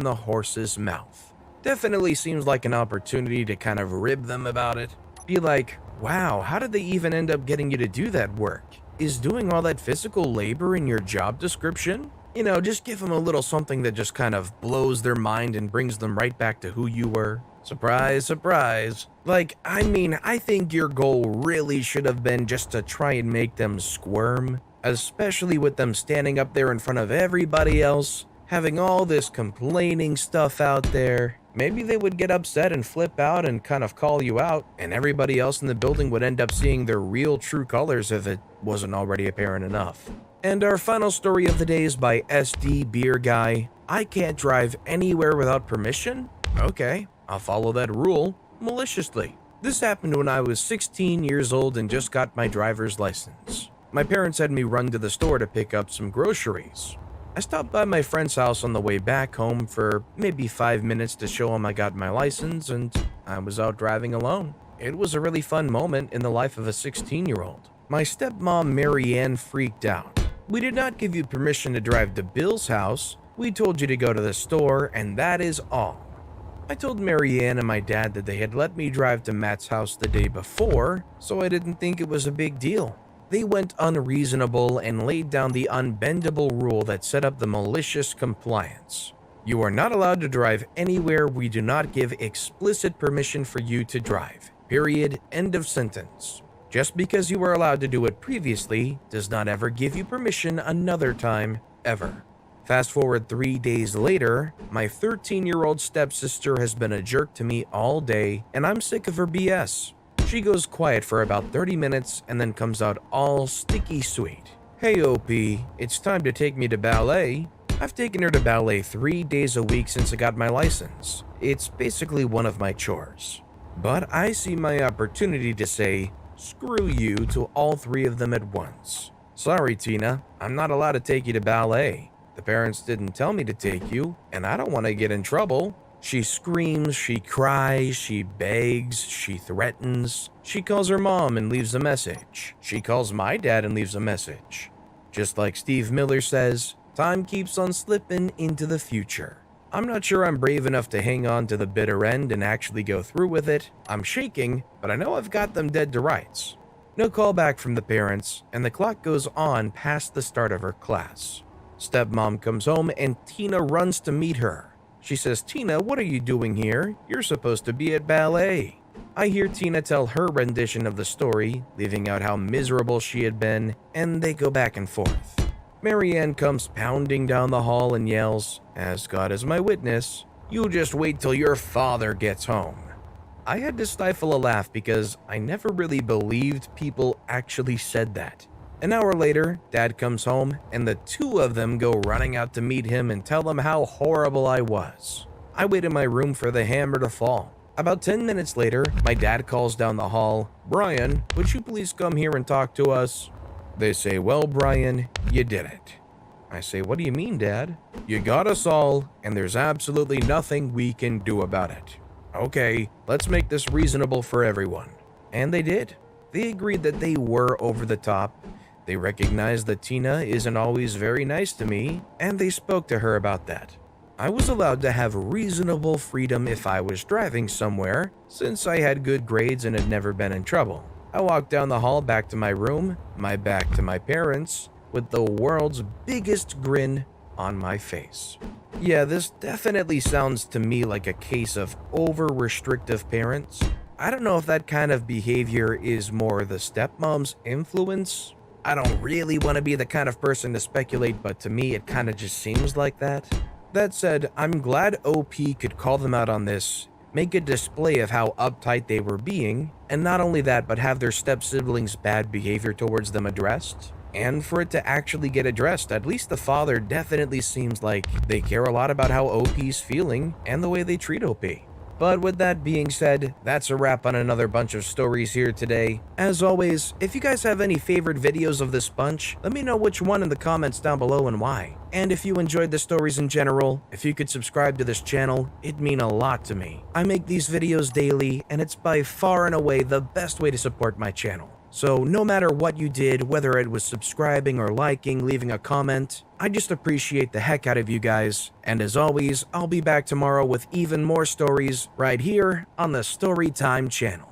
from the horse's mouth. Definitely seems like an opportunity to kind of rib them about it. Be like, wow, how did they even end up getting you to do that work? Is doing all that physical labor in your job description? You know, just give them a little something that just kind of blows their mind and brings them right back to who you were. Surprise, surprise. Like, I think your goal really should have been just to try and make them squirm, especially with them standing up there in front of everybody else, having all this complaining stuff out there. Maybe they would get upset and flip out and kind of call you out, and everybody else in the building would end up seeing their real true colors if it wasn't already apparent enough. And our final story of the day is by SD Beer Guy. I can't drive anywhere without permission? Okay, I'll follow that rule maliciously. This happened when I was 16 years old and just got my driver's license. My parents had me run to the store to pick up some groceries. I stopped by my friend's house on the way back home for maybe 5 minutes to show him I got my license, and I was out driving alone. It was a really fun moment in the life of a 16-year-old. My stepmom Marianne freaked out. We did not give you permission to drive to Bill's house. We told you to go to the store, and that is all. I told Marianne and my dad that they had let me drive to Matt's house the day before, so I didn't think it was a big deal. They went unreasonable and laid down the unbendable rule that set up the malicious compliance. You are not allowed to drive anywhere we do not give explicit permission for you to drive. Period. End of sentence. Just because you were allowed to do it previously does not ever give you permission another time, ever. Fast forward 3 days later, my 13-year-old stepsister has been a jerk to me all day, and I'm sick of her BS. She goes quiet for about 30 minutes and then comes out all sticky sweet. Hey OP, it's time to take me to ballet. I've taken her to ballet 3 days a week since I got my license. It's basically one of my chores. But I see my opportunity to say, screw you to all 3 of them at once. Sorry Tina, I'm not allowed to take you to ballet. The parents didn't tell me to take you, and I don't want to get in trouble. She screams, she cries, she begs, she threatens. She calls her mom and leaves a message. She calls my dad and leaves a message. Just like Steve Miller says, time keeps on slipping into the future. I'm not sure I'm brave enough to hang on to the bitter end and actually go through with it. I'm shaking, but I know I've got them dead to rights. No call back from the parents, and the clock goes on past the start of her class. Stepmom comes home and Tina runs to meet her. She says, Tina, what are you doing here? You're supposed to be at ballet. I hear Tina tell her rendition of the story, leaving out how miserable she had been, and they go back and forth. Marianne comes pounding down the hall and yells, as God is my witness, you just wait till your father gets home. I had to stifle a laugh because I never really believed people actually said that. An hour later, Dad comes home, and the 2 of them go running out to meet him and tell him how horrible I was. I wait in my room for the hammer to fall. About 10 minutes later, my dad calls down the hall, Brian, would you please come here and talk to us? They say, well, Brian, you did it. I say, what do you mean, Dad? You got us all, and there's absolutely nothing we can do about it. Okay, let's make this reasonable for everyone. And they did. They agreed that they were over the top. They recognized that Tina isn't always very nice to me, and they spoke to her about that. I was allowed to have reasonable freedom if I was driving somewhere, since I had good grades and had never been in trouble. I walked down the hall back to my room, my back to my parents, with the world's biggest grin on my face. Yeah, this definitely sounds to me like a case of over-restrictive parents. I don't know if that kind of behavior is more the stepmom's influence. I don't really want to be the kind of person to speculate, but to me it kind of just seems like that. That said, I'm glad OP could call them out on this, make a display of how uptight they were being, and not only that, but have their step-siblings' bad behavior towards them addressed. And for it to actually get addressed, at least the father definitely seems like they care a lot about how OP's feeling and the way they treat OP. But with that being said, that's a wrap on another bunch of stories here today. As always, if you guys have any favorite videos of this bunch, let me know which one in the comments down below and why. And if you enjoyed the stories in general, if you could subscribe to this channel, it'd mean a lot to me. I make these videos daily, and it's by far and away the best way to support my channel. So no matter what you did, whether it was subscribing or liking, leaving a comment, I just appreciate the heck out of you guys. And as always, I'll be back tomorrow with even more stories right here on the Storytime channel.